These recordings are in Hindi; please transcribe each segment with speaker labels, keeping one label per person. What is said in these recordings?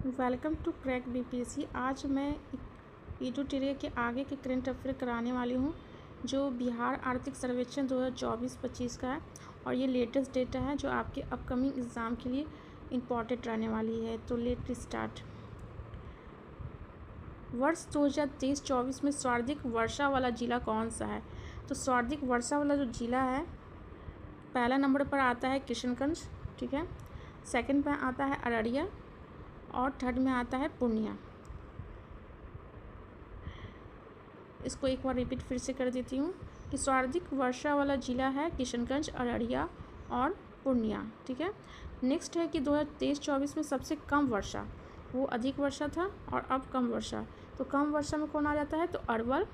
Speaker 1: Welcome to crack BPSC. आज मैं एडुटेरिया के आगे के करंट अफेयर कराने वाली हूँ जो बिहार आर्थिक सर्वेक्षण 2024-25 का है और ये लेटेस्ट डेटा है जो आपके अपकमिंग एग्ज़ाम के लिए इम्पॉर्टेंट रहने वाली है। तो लेट स्टार्ट। वर्ष 2023-24 में सर्वाधिक वर्षा वाला ज़िला कौन सा है? तो सर्वाधिक वर्षा वाला जो ज़िला है, पहला नंबर पर आता है किशनगंज, ठीक है, सेकंड पे आता है अररिया और थर्ड में आता है पूर्णिया। इसको एक बार रिपीट फिर से कर देती हूँ कि सर्वाधिक वर्षा वाला ज़िला है किशनगंज, अररिया और पूर्णिया, ठीक है। नेक्स्ट है कि 2023-24 में सबसे कम वर्षा, वो अधिक वर्षा था और अब कम वर्षा। तो कम वर्षा में कौन आ जाता है? तो अरवल,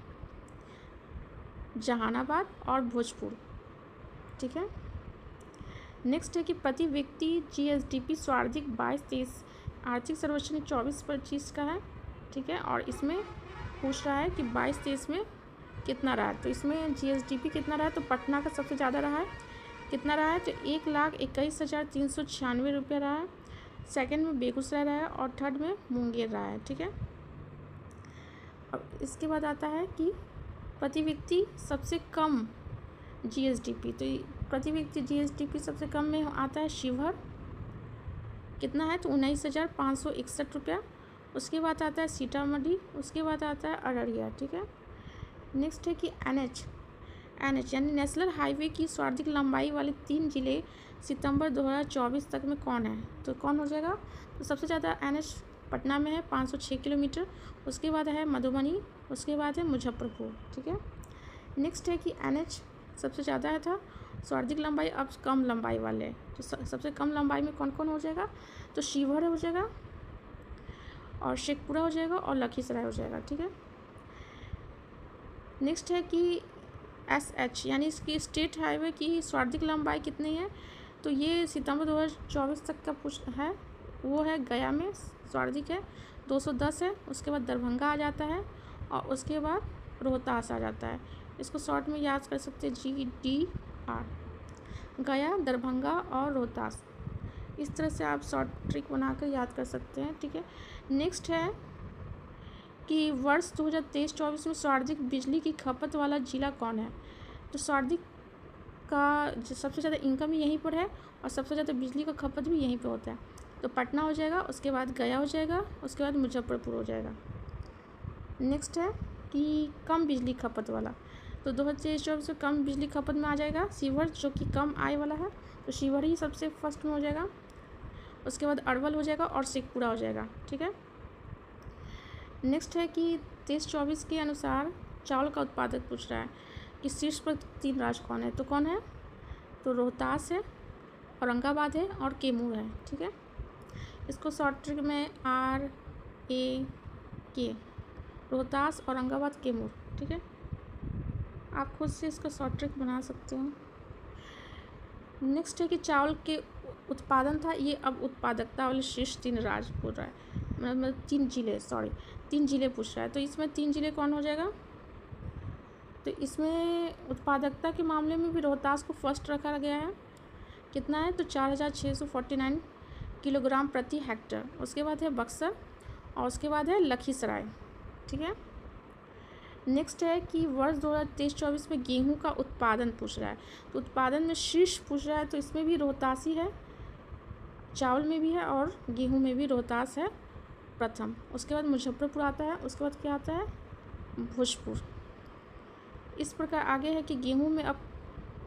Speaker 1: जहानाबाद और भोजपुर, ठीक है। नेक्स्ट है कि प्रति व्यक्ति जीएसडीपी सर्वाधिक 22-23 आर्थिक सर्वेक्षण 24-25 का है, ठीक है, और इसमें पूछ रहा है कि 22-23 में कितना रहा है। तो इसमें जीएसडीपी कितना रहा है? तो पटना का सबसे ज़्यादा रहा है। कितना रहा है? तो 1,21,396 रुपये रहा है। सेकंड में बेगूसराय रहा है और थर्ड में मुंगेर रहा है, ठीक है। अब इसके बाद आता है कि प्रति व्यक्ति सबसे कम जीएसडीपी, तो प्रति व्यक्ति जीएसडीपी सबसे कम में आता है शिवहर। कितना है? तो 19,561 रुपया। उसके बाद आता है सीतामढ़ी, उसके बाद आता है अररिया, ठीक है। नेक्स्ट है कि एनएच यानी नेशनल हाईवे की सर्वाधिक लंबाई वाले 3 जिले सितंबर 2024 तक में कौन है? तो कौन हो जाएगा? तो सबसे ज़्यादा एनएच पटना में है 506 किलोमीटर, उसके बाद है मधुबनी, उसके बाद है मुजफ्फरपुर, ठीक है। नेक्स्ट है कि एनएच सबसे ज़्यादा था सर्वाधिक लंबाई, अब कम लंबाई वाले, तो सबसे कम लंबाई में कौन कौन हो जाएगा? तो शिवहर हो जाएगा और शेखपुरा हो जाएगा और लखीसराय हो जाएगा, ठीक है। नेक्स्ट है कि एसएच यानी इसकी स्टेट हाईवे की सर्वाधिक लंबाई कितनी है? तो ये सितंबर 2024 तक का पूछ है, वो है गया में सर्वाधिक है 210 है, उसके बाद दरभंगा आ जाता है और उसके बाद रोहतास आ जाता है। इसको शॉर्ट में याद कर सकते हैं GDR, गया, दरभंगा और रोहतास। इस तरह से आप शॉर्ट ट्रिक बनाकर याद कर सकते हैं, ठीक है। नेक्स्ट है कि वर्ष 2023-24 में सर्वाधिक बिजली की खपत वाला ज़िला कौन है? तो सर्वाधिक का जो सबसे ज़्यादा इनकम ही यहीं पर है और सबसे ज़्यादा बिजली का खपत भी यहीं पर होता है। तो पटना हो जाएगा, उसके बाद गया हो जाएगा, उसके बाद मुजफ्फरपुर हो जाएगा। नेक्स्ट है कि कम बिजली खपत वाला, तो 2023-24 में कम बिजली खपत में आ जाएगा शिवहर, जो कि कम आय वाला है, तो शिवहर ही सबसे फर्स्ट में हो जाएगा। उसके बाद अरवल हो जाएगा और शेखपुरा हो जाएगा, ठीक है। नेक्स्ट है कि 23-24 के अनुसार चावल का उत्पादक पूछ रहा है कि शीर्ष पर 3 राज्य कौन है? तो कौन है? तो रोहतास है, औरंगाबाद है और कैमूर है, ठीक है। इसको शॉर्ट ट्रिक में RAK, रोहतास, औरंगाबाद, कैमूर, ठीक है। आप खुद से इसका शॉर्ट ट्रिक बना सकते हो। नेक्स्ट है कि चावल के उत्पादन था, ये अब उत्पादकता वाले शीर्ष 3 राज्य पूछ रहा है, मतलब 3 जिले पूछ रहा है। तो इसमें 3 जिले कौन हो जाएगा? तो इसमें उत्पादकता के मामले में भी रोहतास को फर्स्ट रखा गया है। कितना है? तो 4,649 किलोग्राम प्रति हेक्टर। उसके बाद है बक्सर और उसके बाद है लखीसराय, ठीक है। नेक्स्ट है कि वर्ष 2023-24 में गेहूं का उत्पादन पूछ रहा है, तो उत्पादन में शीर्ष पूछ रहा है, तो इसमें भी रोहतास ही है, चावल में भी है और गेहूं में भी रोहतास है प्रथम। उसके बाद मुजफ्फरपुर आता है, उसके बाद क्या आता है? भोजपुर। इस प्रकार आगे है कि गेहूं में अब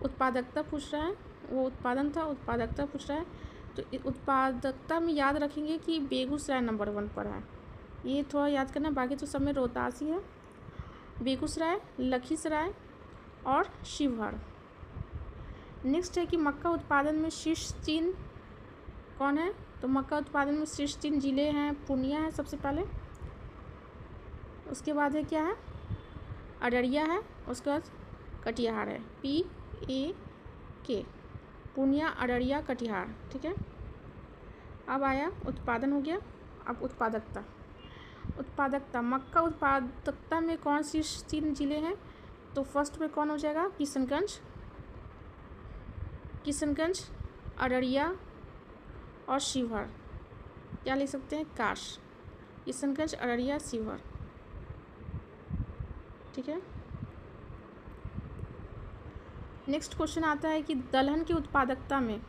Speaker 1: उत्पादकता पूछ रहा है, वो उत्पादन था, उत्पादकता पूछ रहा है। तो उत्पादकता में याद रखेंगे कि बेगूसराय नंबर 1 पर है, ये थोड़ा याद करना, बाकी तो सब में रोहतास ही है। बेगूसराय, लखीसराय और शिवहर। नेक्स्ट है कि मक्का उत्पादन में शीर्ष 3 कौन है? तो मक्का उत्पादन में शीर्ष 3 जिले हैं, पूर्णिया है सबसे पहले, उसके बाद है क्या है? अररिया है, उसके बाद कटिहार है, PAK, पूर्णिया, अररिया, कटिहार, ठीक है। अब आया उत्पादन हो गया, अब उत्पादकता मक्का उत्पादकता में कौन शीर्ष 3 जिले हैं? तो फर्स्ट में कौन हो जाएगा? किशनगंज, अररिया और शिवहर। क्या लिख सकते हैं, काश, किशनगंज, अररिया, शिवहर। ठीक है। नेक्स्ट क्वेश्चन आता है कि दलहन की उत्पादकता में,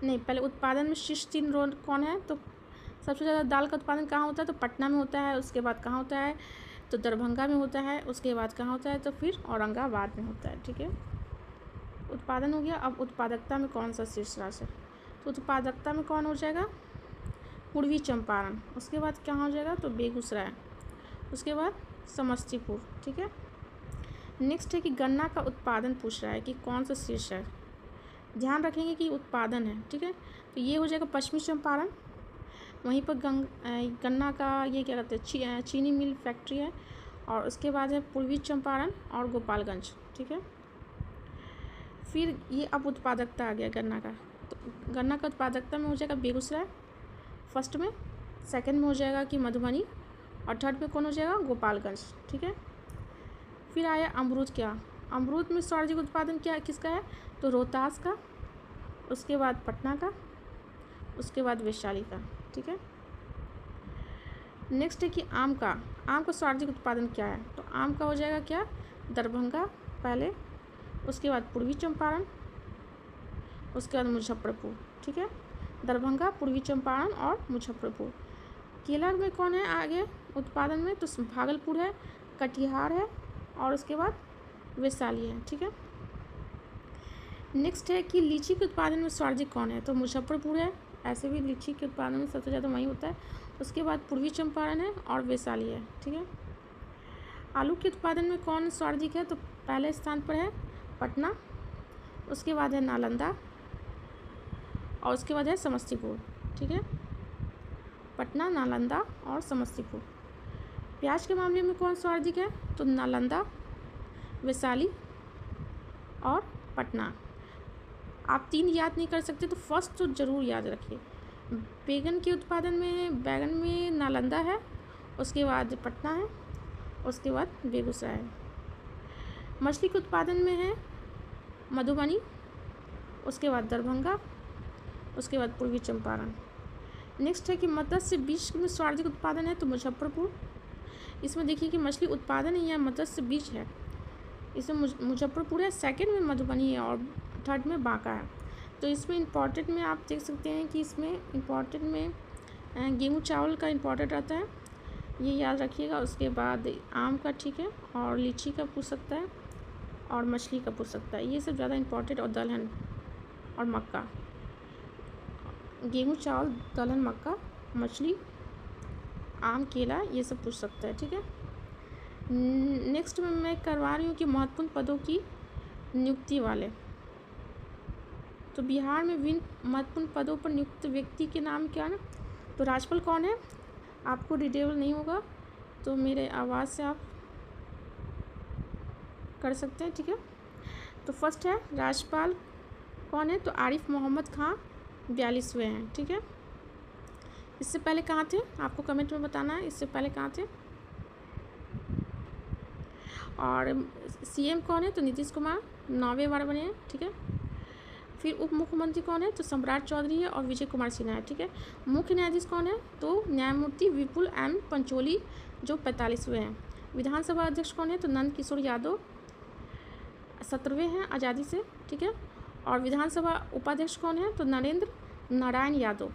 Speaker 1: नहीं पहले उत्पादन में शीर्ष 3 रोल कौन है, तो सबसे ज़्यादा दाल का उत्पादन कहाँ होता है, तो पटना में होता है, उसके बाद कहाँ होता है, तो दरभंगा में होता है, उसके बाद कहाँ होता है, तो फिर औरंगाबाद में होता है। ठीक है, उत्पादन हो गया। अब उत्पादकता में कौन सा शीर्ष राज्य है, तो उत्पादकता में कौन हो जाएगा, पूर्वी चंपारण, उसके बाद कहाँ हो जाएगा, तो बेगूसराय, उसके बाद समस्तीपुर। ठीक है। नेक्स्ट है कि गन्ना का उत्पादन पूछ रहा है कि कौन सा शीर्ष है, ध्यान रखेंगे कि उत्पादन है। ठीक है, तो ये हो जाएगा पश्चिमी चंपारण, वहीं पर गन्ना का ये क्या कहते हैं, चीनी मिल फैक्ट्री है, और उसके बाद है पूर्वी चंपारण और गोपालगंज। ठीक है, फिर ये अब उत्पादकता आ गया गन्ना का, तो गन्ना का उत्पादकता में हो जाएगा बेगूसराय फर्स्ट में, सेकंड में हो जाएगा कि मधुबनी, और थर्ड में कौन हो जाएगा, गोपालगंज। ठीक है, फिर आया अमरूद। क्या अमरूद में सर्वाधिक उत्पादन क्या किसका है, तो रोहतास का, उसके बाद पटना का, उसके बाद वैशाली का। ठीक है। नेक्स्ट है कि आम का सर्वाधिक उत्पादन क्या है, तो आम का हो जाएगा क्या, दरभंगा पहले, उसके बाद पूर्वी चंपारण, उसके बाद मुजफ्फरपुर। ठीक है, दरभंगा, पूर्वी चंपारण और मुजफ्फरपुर। केला में कौन है आगे उत्पादन में, तो भागलपुर है, कटिहार है, और उसके बाद वैशाली है। ठीक है। नेक्स्ट है कि लीची के उत्पादन में सर्वाधिक कौन है, तो मुजफ्फरपुर है, ऐसे भी लीची के उत्पादन में सबसे ज़्यादा वहीं होता है, उसके बाद पूर्वी चंपारण है और वैशाली है। ठीक है। आलू के उत्पादन में कौन सर्वाधिक है, तो पहले स्थान पर है पटना, उसके बाद है नालंदा, और उसके बाद है समस्तीपुर। ठीक है, पटना, नालंदा और समस्तीपुर। प्याज के मामले में कौन सर्वाधिक है, तो नालंदा, वैशाली और पटना। आप 3 याद नहीं कर सकते तो फर्स्ट तो ज़रूर याद रखिए। बैगन के उत्पादन में नालंदा है, उसके बाद पटना है, उसके बाद बेगूसराय है। मछली के उत्पादन में है मधुबनी, उसके बाद दरभंगा, उसके बाद पूर्वी चंपारण। नेक्स्ट है कि मत्स्य बीज में सर्वाधिक उत्पादन है, तो मुजफ्फरपुर। इसमें देखिए कि मछली उत्पादन है या मत्स्य बीज है, इसमें मुजफ्फरपुर है, सेकंड में मधुबनी है और थर्ड में बांका है। तो इसमें इम्पॉर्टेंट में आप देख सकते हैं कि इसमें इम्पॉर्टेंट में गेहूँ चावल का इम्पॉर्टेंट रहता है, ये याद रखिएगा। उसके बाद आम का, ठीक है, और लीची का पूछ सकता है, और मछली का पूछ सकता है, ये सब ज़्यादा इम्पॉर्टेंट। और दलहन और मक्का, गेहूँ चावल, दलहन, मक्का, मछली, आम, केला, ये सब पूछ सकता है। ठीक है। नेक्स्ट में मैं करवा रही हूँ कि महत्वपूर्ण पदों की नियुक्ति वाले, तो बिहार में विभिन्न महत्वपूर्ण पदों पर नियुक्त व्यक्ति के नाम क्या है, तो राज्यपाल कौन है, आपको रीडेबल नहीं होगा तो मेरे आवाज़ से आप कर सकते हैं। ठीक है, तो फर्स्ट है राज्यपाल कौन है, तो आरिफ मोहम्मद खां 42वें हैं। ठीक है, इससे पहले कहाँ थे, आपको कमेंट में बताना है इससे पहले कहाँ थे। और सीएम कौन है, तो नीतीश कुमार 9वें बार बने हैं। ठीक है, फिर उप मुख्यमंत्री कौन है, तो सम्राट चौधरी है और विजय कुमार सिन्हा है। ठीक है, मुख्य न्यायाधीश कौन है, तो न्यायमूर्ति विपुल एम पंचोली जो 45वें हैं। विधानसभा अध्यक्ष कौन है, तो नंद किशोर यादव 17वें हैं आज़ादी से। ठीक है, और विधानसभा उपाध्यक्ष कौन है, तो नरेंद्र नारायण यादव।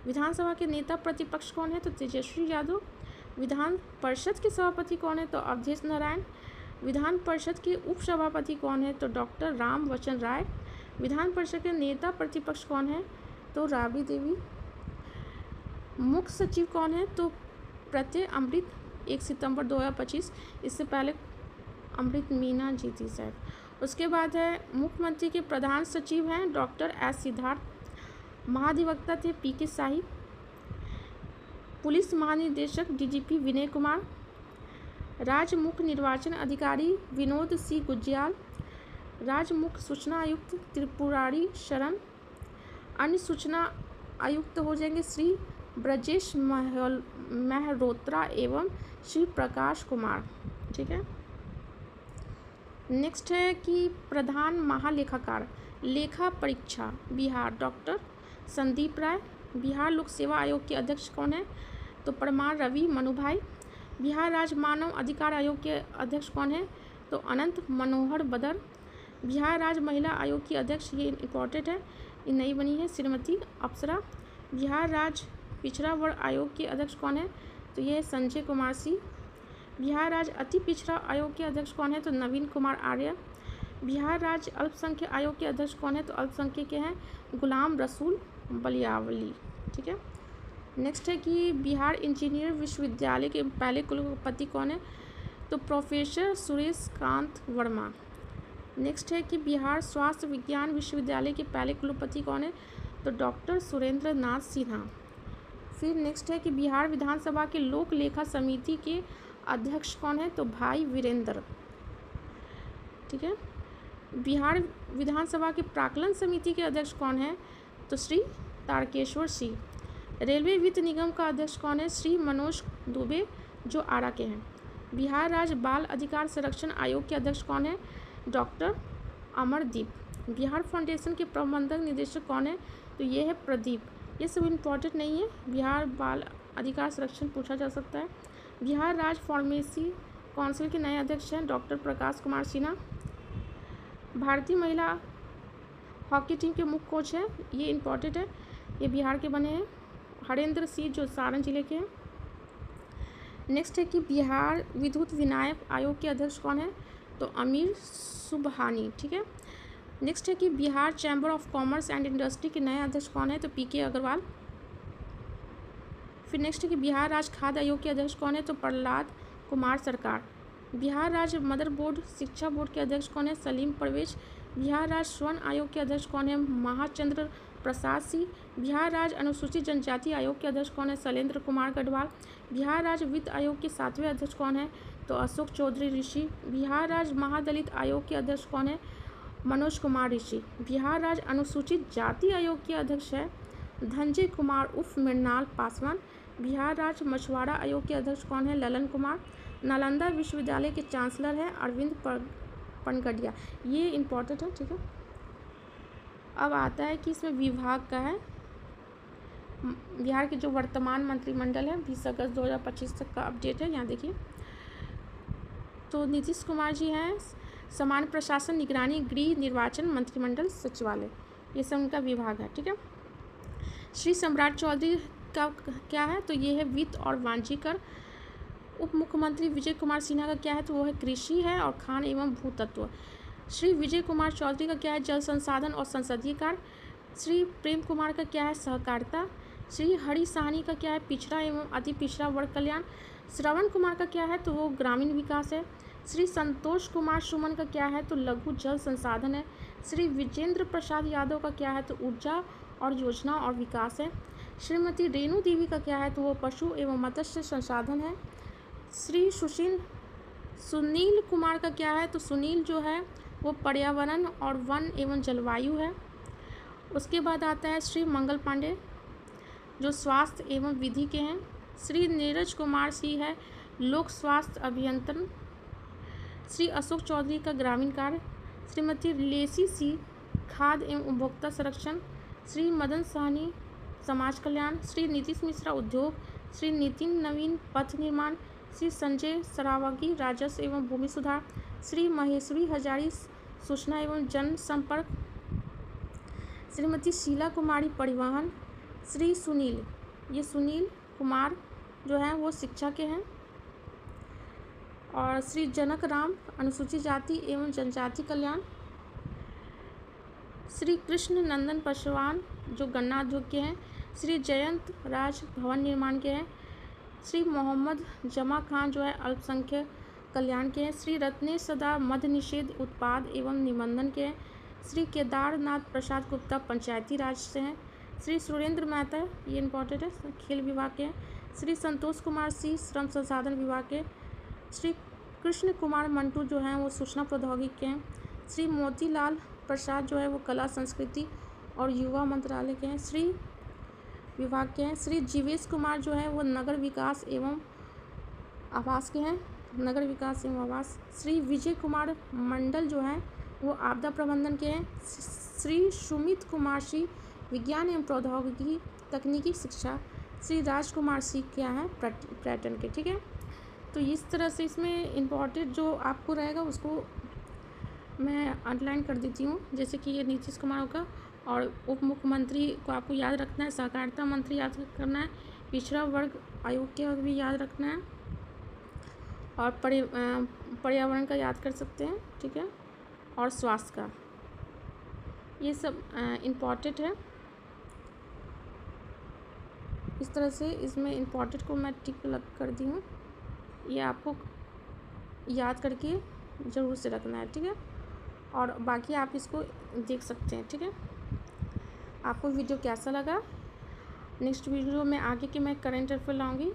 Speaker 1: विधानसभा के नेता प्रतिपक्ष कौन है, तो तेजस्वी यादव। विधान परिषद के सभापति कौन है, तो अवधेश नारायण। विधान परिषद के उपसभापति कौन है, तो डॉक्टर राम वचन राय। विधान परिषद के नेता प्रतिपक्ष कौन है, तो राबड़ी देवी। मुख्य सचिव कौन है, तो प्रत्यय अमृत 1 सितंबर 2025, इससे पहले अमृत मीना जी थी शायद। उसके बाद है मुख्यमंत्री के प्रधान सचिव हैं डॉक्टर एस सिद्धार्थ। महाधिवक्ता थे पीके शाही। पुलिस महानिदेशक डीजीपी विनय कुमार। राज्य मुख्य निर्वाचन अधिकारी विनोद सी गुज्याल। राज्य मुख्य सूचना आयुक्त त्रिपुरारी शरण। अन्य सूचना आयुक्त हो जाएंगे श्री ब्रजेश मेहरोत्रा एवं श्री प्रकाश कुमार। ठीक है, नेक्स्ट है कि प्रधान महालेखाकार लेखा परीक्षा बिहार डॉक्टर संदीप राय। बिहार लोक सेवा आयोग के अध्यक्ष कौन है? तो परमार रवि मनुभाई। बिहार राज्य मानव अधिकार आयोग के अध्यक्ष कौन है? तो अनंत मनोहर बदर। बिहार राज्य महिला आयोग की अध्यक्ष, ये इम्पोर्टेंट है, ये नई बनी है, श्रीमती अप्सरा। बिहार राज्य पिछड़ा वर्ग आयोग के अध्यक्ष कौन है? तो ये है संजय कुमार सिंह। बिहार राज्य अति पिछड़ा आयोग के अध्यक्ष कौन है? तो नवीन कुमार आर्य। बिहार राज्य अल्पसंख्यक आयोग के अध्यक्ष कौन है? तो अल्पसंख्यक के हैं गुलाम रसूल बलियावली। ठीक है। नेक्स्ट है कि बिहार इंजीनियर विश्वविद्यालय के पहले कुलपति कौन है? तो प्रोफेसर सुरेश कांत वर्मा। नेक्स्ट है कि बिहार स्वास्थ्य विज्ञान विश्वविद्यालय के पहले कुलपति कौन है? तो डॉक्टर सुरेंद्र नाथ सिन्हा। फिर नेक्स्ट है कि बिहार विधानसभा के लोक लेखा समिति के अध्यक्ष कौन है? तो भाई वीरेंद्र। ठीक है। बिहार विधानसभा के प्राक्कलन समिति के अध्यक्ष कौन है? तो श्री तारकेश्वर सिंह। रेलवे वित्त निगम का अध्यक्ष कौन है? श्री मनोज दुबे, जो आरा के हैं। बिहार राज्य बाल अधिकार संरक्षण आयोग के अध्यक्ष कौन है? डॉक्टर अमरदीप। बिहार फाउंडेशन के प्रबंधक निदेशक कौन है? तो ये है प्रदीप। ये सब इम्पोर्टेंट नहीं है, बिहार बाल अधिकार संरक्षण पूछा जा सकता है। बिहार राज्य फार्मेसी काउंसिल के नए अध्यक्ष हैं डॉक्टर प्रकाश कुमार सिन्हा। भारतीय महिला हॉकी टीम के मुख्य कोच हैं, ये इम्पोर्टेंट है, ये बिहार के बने हैं, हरेंद्र सिंह, जो सारण जिले के हैं। नेक्स्ट है कि बिहार विद्युत विनायक आयोग के अध्यक्ष कौन है? तो अमीर सुबहानी। ठीक है। नेक्स्ट है कि Bihar chamber of commerce and industry के नए अध्यक्ष कौन है? तो पीके अग्रवाल। फिर नेक्स्ट है कि बिहार राज्य खाद्य आयोग के अध्यक्ष कौन है? तो प्रहलाद कुमार सरकार। बिहार राज्य मदर बोर्ड शिक्षा बोर्ड के अध्यक्ष कौन है? सलीम परवेज। बिहार राज्य स्वर्ण आयोग के अध्यक्ष कौन है? महाचंद्र प्रसाद सिंह। बिहार राज्य अनुसूचित जनजाति आयोग के अध्यक्ष कौन है? शैलेंद्र कुमार गढ़वाल। बिहार राज्य वित्त आयोग के 7वें अध्यक्ष कौन है? तो अशोक चौधरी ऋषि। बिहार राज्य महादलित आयोग के अध्यक्ष कौन है? मनोज कुमार ऋषि। बिहार राज्य अनुसूचित जाति आयोग के अध्यक्ष है धनंजय कुमार उर्फ मृणाल पासवान। बिहार राज्य मछुआरा आयोग के अध्यक्ष कौन है? ललन कुमार। नालंदा विश्वविद्यालय के चांसलर हैं अरविंद पनगडिया। ये इम्पोर्टेंट है। ठीक है। अब आता है कि इसमें विभाग का है। बिहार के जो वर्तमान मंत्रिमंडल है 20 अगस्त 2025 तक का अपडेट है, यहाँ देखिए। तो नीतीश कुमार जी हैं सामान्य प्रशासन, निगरानी, गृह, निर्वाचन, मंत्रिमंडल, सचिवालय, ये सब उनका विभाग है। ठीक है। श्री सम्राट चौधरी का क्या है? तो ये है वित्त और वाणिज्यकर। उप मुख्यमंत्री विजय कुमार सिन्हा का क्या है? तो वो है कृषि है और खान एवं भूतत्व। श्री विजय कुमार चौधरी का क्या है? जल संसाधन और संसदीय कार्य। श्री प्रेम कुमार का क्या है? सहकारिता। श्री हरि साहनी का क्या है? पिछड़ा एवं अति पिछड़ा वर्ग कल्याण। श्रवण कुमार का क्या है? तो वो ग्रामीण विकास है। श्री संतोष कुमार सुमन का क्या है? तो लघु जल संसाधन है। श्री विजेंद्र प्रसाद यादव का क्या है? तो ऊर्जा और योजना और विकास है। श्रीमती रेणु देवी का क्या है? तो वो पशु एवं मत्स्य संसाधन है। श्री सुनील कुमार का क्या है? तो सुनील जो है वो पर्यावरण और वन एवं जलवायु है। उसके बाद आता है श्री मंगल पांडे, जो स्वास्थ्य एवं विधि के हैं। श्री नीरज कुमार सिंह है लोक स्वास्थ्य अभियंत्रण। श्री अशोक चौधरी का ग्रामीण कार्य। श्रीमती लेसी सी खाद्य एवं उपभोक्ता संरक्षण। श्री मदन साहनी समाज कल्याण। श्री नीतीश मिश्रा उद्योग। श्री नितिन नवीन पथ निर्माण। श्री संजय सरावगी राजस्व एवं भूमि सुधार। श्री महेश्वरी हजारी सूचना एवं जनसंपर्क। श्रीमती शीला कुमारी परिवहन। श्री सुनील, ये सुनील कुमार जो हैं वो शिक्षा के हैं। और श्री जनक राम अनुसूचित जाति एवं जनजाति कल्याण। श्री कृष्ण नंदन पासवान जो गन्ना उद्योग के हैं। श्री जयंत राज भवन निर्माण के हैं। श्री मोहम्मद जमा खान जो है अल्पसंख्यक कल्याण के हैं। श्री रत्नेश सदा मद्य निषेध उत्पाद एवं निबंधन के हैं। श्री केदारनाथ प्रसाद गुप्ता पंचायती राज से हैं। श्री सुरेंद्र मेहता, ये इम्पोर्टेंट है, खेल विभाग के हैं। श्री संतोष कुमार सिंह श्रम संसाधन विभाग के। श्री कृष्ण कुमार मंटू जो हैं वो सूचना प्रौद्योगिकी के हैं। श्री मोतीलाल प्रसाद जो है वो कला संस्कृति और युवा मंत्रालय के हैं, श्री विभाग के हैं। श्री जीवेश कुमार जो है वो नगर विकास एवं आवास के हैं, नगर विकास एवं आवास। श्री विजय कुमार मंडल जो हैं वो आपदा प्रबंधन के हैं। श्री सुमित कुमार सिंह विज्ञान एवं प्रौद्योगिकी तकनीकी शिक्षा, श्री राजकुमार सिंह क्या है, पर्यटन के। ठीक है, तो इस तरह से इसमें इम्पोर्टेंट जो आपको रहेगा उसको मैं अंडरलाइन कर देती हूँ। जैसे कि ये नीतीश कुमार होगा, और उप मुख्यमंत्री को आपको याद रखना है, सहकारिता मंत्री याद करना है, पिछड़ा वर्ग आयोग के भी याद रखना है, और पर्यावरण का याद कर सकते हैं। ठीक है, और स्वास्थ्य का, ये सब इम्पॉर्टेंट है। इस तरह से इसमें इम्पॉर्टेंट को मैं टिक लग कर दी हूँ, ये आपको याद करके ज़रूर से रखना है। ठीक है, और बाकी आप इसको देख सकते हैं। ठीक है, आपको वीडियो कैसा लगा? नेक्स्ट वीडियो में आगे के मैं करंट अफेयर लाऊंगी।